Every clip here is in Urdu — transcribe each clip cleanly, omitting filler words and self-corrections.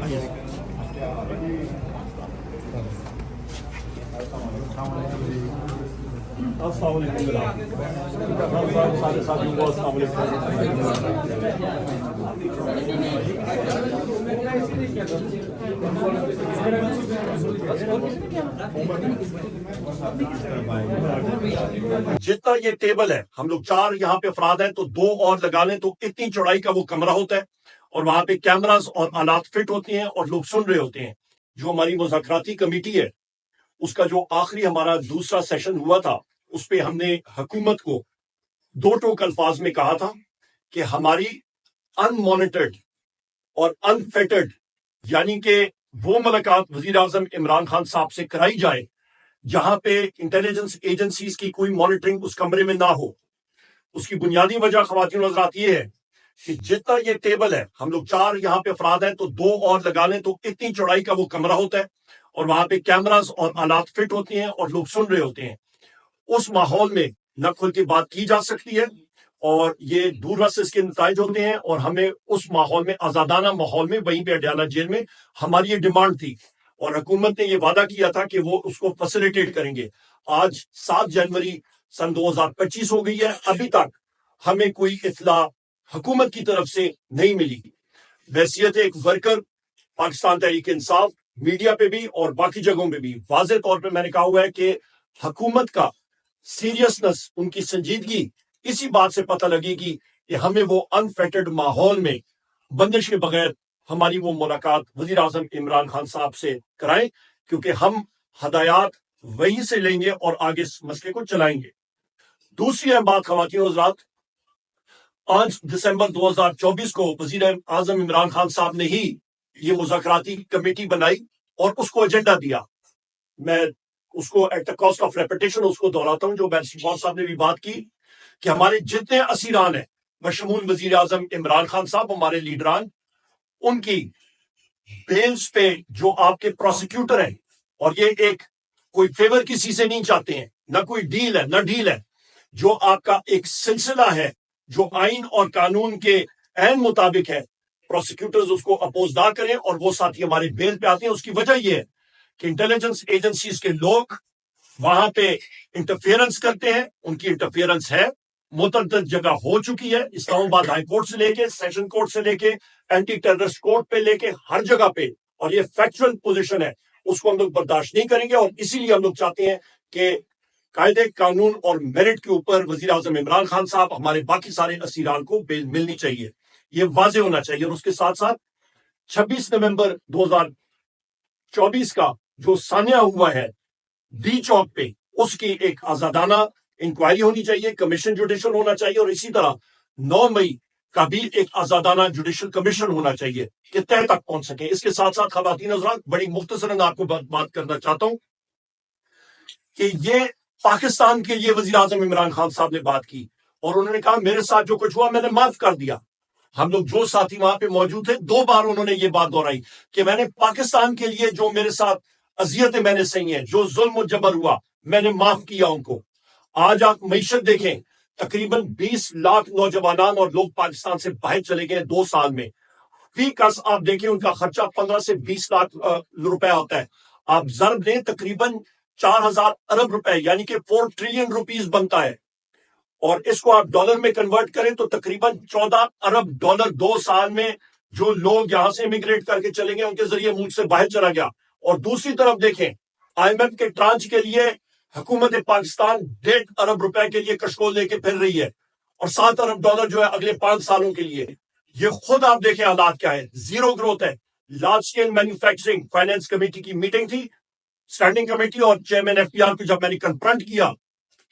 السلام علیکم سارے ساتھیوں کو السلام جتنا یہ ٹیبل ہے، ہم لوگ 4 یہاں پہ افراد ہیں، تو 2 اور لگا لیں تو اتنی چوڑائی کا وہ کمرہ ہوتا ہے، اور وہاں پہ کیمراز اور آلات فٹ ہوتے ہیں اور لوگ سن رہے ہوتے ہیں۔ جو ہماری مذاکراتی کمیٹی ہے، اس کا جو آخری ہمارا دوسرا سیشن ہوا تھا، اس پہ ہم نے حکومت کو 2 ٹوک الفاظ میں کہا تھا کہ ہماری ان مانیٹرڈ اور انفیٹرڈ، یعنی کہ وہ ملاقات وزیر اعظم عمران خان صاحب سے کرائی جائے جہاں پہ انٹیلیجنس ایجنسیز کی کوئی مانیٹرنگ اس کمرے میں نہ ہو۔ اس کی بنیادی وجہ خواتین و حضرات یہ ہے کہ جتنا یہ ٹیبل ہے، ہم لوگ 4 یہاں پہ افراد ہیں، تو 2 اور لگا لیں تو اتنی چوڑائی کا وہ کمرہ ہوتا ہے، اور وہاں پہ کیمراز اور آلات فٹ ہوتے ہیں اور لوگ سن رہے ہوتے ہیں۔ اس ماحول میں نہ کھل کے بات کی جا سکتی ہے، اور یہ دور رس اس کے نتائج ہوتے ہیں، اور ہمیں اس ماحول میں، آزادانہ ماحول میں، وہیں پہ اڈیالہ جیل میں ہماری یہ ڈیمانڈ تھی، اور حکومت نے یہ وعدہ کیا تھا کہ وہ اس کو فیسیلیٹیٹ کریں گے۔ آج 7 جنوری سن 2025 ہو گئی ہے، ابھی تک ہمیں کوئی اطلاع حکومت کی طرف سے نہیں ملی۔ بحیثیت ایک ورکر پاکستان تحریک انصاف، میڈیا پہ بھی اور باقی جگہوں پہ بھی واضح طور پہ میں نے کہا ہوا ہے کہ حکومت کا سیریسنس، ان کی سنجیدگی اسی بات سے پتہ لگے گی کہ ہمیں وہ انفیٹرڈ ماحول میں بندش کے بغیر ہماری وہ ملاقات وزیر اعظم عمران خان صاحب سے کرائیں، کیونکہ ہم ہدایات وہیں سے لیں گے اور آگے اس مسئلے کو چلائیں گے۔ دوسری اہم بات خواتین و حضرات، 5 دسمبر 2024 کو وزیر اعظم عمران خان صاحب نے ہی یہ مذاکراتی کمیٹی بنائی اور اس کو ایجنڈا دیا۔ میں اس کو at the cost of repetition اس کو دہراتا ہوں، جو بیرسٹر صاحب نے بھی بات کی، کہ ہمارے جتنے اسیران ہیں بشمول وزیر اعظم عمران خان صاحب، ہمارے لیڈران، ان کی بیلز پہ جو آپ کے پروسیکیوٹر ہیں، اور یہ ایک کوئی فیور کسی سے نہیں چاہتے ہیں، نہ کوئی ڈیل ہے نہ ڈیل ہے، جو آپ کا ایک سلسلہ ہے جو آئین اور قانون کے عین مطابق ہے، پروسیکیوٹرز اس کو اپوز نہ کریں اور وہ ساتھی ہمارے بیل پہ آتے ہیں۔ اس کی وجہ یہ ہے کہ انٹیلیجنس ایجنسیز کے لوگ وہاں پہ انٹرفیئرنس کرتے ہیں، ان کی انٹرفیئرنس ہے، متعدد جگہ ہو چکی ہے، اسلام آباد ہائی کورٹ سے لے کے سیشن کورٹ سے لے کے اینٹی ٹیررسٹ کورٹ پہ لے کے ہر جگہ پہ، اور یہ فیکچوئل پوزیشن ہے، اس کو ہم لوگ برداشت نہیں کریں گے، اور اسی لیے ہم لوگ چاہتے ہیں کہ قاعدے قانون اور میرٹ کے اوپر وزیر اعظم عمران خان صاحب، ہمارے باقی سارے اسیران کو بیل ملنی چاہیے، یہ واضح ہونا چاہیے۔ اور اس کے ساتھ ساتھ 26 نومبر 2024 کا جو سانحہ ہوا ہے ڈی چوک پہ، اس کی ایک آزادانہ انکوائری ہونی چاہیے، کمیشن جوڈیشل ہونا چاہیے، اور اسی طرح 9 مئی کا بھی ایک آزادانہ جوڈیشل کمیشن ہونا چاہیے کہ تہ تک پہنچ سکے۔ اس کے ساتھ ساتھ خواتین حضرات، بڑی مختصراً آپ کو بات کرنا چاہتا ہوں کہ یہ پاکستان کے لیے وزیر اعظم عمران خان صاحب نے بات کی، اور انہوں نے کہا میرے ساتھ جو کچھ ہوا میں نے معاف کر دیا۔ ہم لوگ جو ساتھی وہاں پہ موجود تھے، 2 بار انہوں نے یہ بات دہرائی کہ میں نے پاکستان کے لیے جو میرے ساتھ اذیتیں میں نے سہی ہیں، جو ظلم و جبر ہوا، میں نے معاف کیا ان کو۔ آج آپ معیشت دیکھیں، تقریباً 20 لاکھ نوجوانان اور لوگ پاکستان سے باہر چلے گئے 2 سال میں۔ فی کس آپ دیکھیں ان کا خرچہ 15 سے 20 لاکھ روپے ہوتا ہے، آپ ضرب دیں تقریباً 4000 ارب روپے، یعنی کہ 4 ٹریلین روپیز بنتا ہے، اور اس کو آپ ڈالر میں کنورٹ کریں تو تقریباً 14 ارب ڈالر 2 سال میں جو لوگ یہاں سے امیگریٹ کر کے چلے گئے ان کے ذریعے ملک سے باہر چلا گیا۔ اور دوسری طرف دیکھیں، آئی ایم ایف کے ٹرانچ کے لیے حکومت پاکستان 1.5 ارب روپے کے لیے کشکول لے کے پھر رہی ہے، اور 7 ارب ڈالر جو ہے اگلے 5 سالوں کے لیے۔ یہ خود آپ دیکھیں حالات کیا ہے، زیرو گروتھ ہے۔ Large scale manufacturing finance committee کی میٹنگ تھی، اسٹینڈنگ کمیٹی، اور چیئرمین ایف پی آر کو جب میں نے کنفرنٹ کیا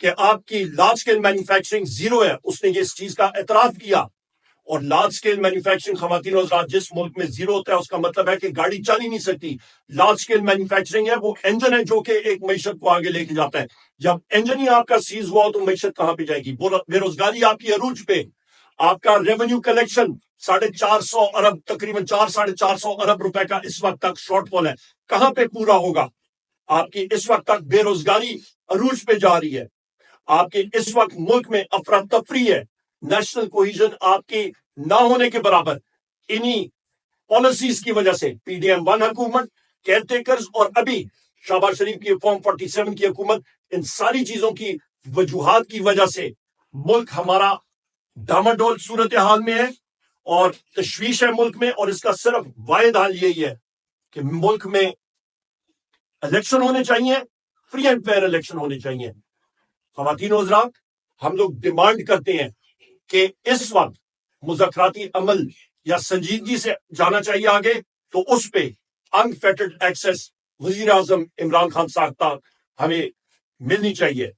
کہ آپ کی لارج اسکیل مینوفیکچرنگ زیرو ہے، اس نے یہ اس چیز کا اعتراف کیا۔ اور لارج اسکیل مینوفیکچرنگ خواتین و حضرات، جس ملک میں زیرو ہوتا ہے اس کا مطلب ہے کہ گاڑی چل ہی نہیں سکتی۔ لارج اسکیل مینوفیکچرنگ ہے وہ انجن ہے جو کہ ایک معیشت کو آگے لے کے جاتا ہے۔ جب انجن ہی آپ کا سیز ہوا تو معیشت کہاں پہ جائے گی؟ بے روزگاری آپ کی عروج پہ، آپ کا ریونیو کلیکشن 450 ارب، تقریباً 400-450 ارب روپے کا اس وقت تک شارٹ فال ہے، کہاں پہ پورا ہوگا؟ آپ کی اس وقت تک بے روزگاری عروج پہ جا رہی ہے، آپ کے اس وقت ملک میں افراتفری ہے، نیشنل کوہیژن آپ کی نہ ہونے کے برابر۔ انہی پالیسیز کی وجہ سے پی ڈی ایم 1 حکومت، کیئر ٹیکرز اور ابھی شہباز شریف کی فارم 47 کی حکومت، ان ساری چیزوں کی وجوہات کی وجہ سے ملک ہمارا ڈاماڈول صورتحال میں ہے اور تشویش ہے ملک میں، اور اس کا صرف واحد حل یہی ہے کہ ملک میں الیکشن ہونے چاہیے، فری اینڈ فیئر الیکشن ہونے چاہیے۔ خواتین و حضرات، ہم لوگ ڈیمانڈ کرتے ہیں کہ اس وقت مذاکراتی عمل یا سنجیدگی سے جانا چاہیے آگے، تو اس پہ انفیٹرڈ ایکسس وزیر اعظم عمران خان صاحب تک ہمیں ملنی چاہیے۔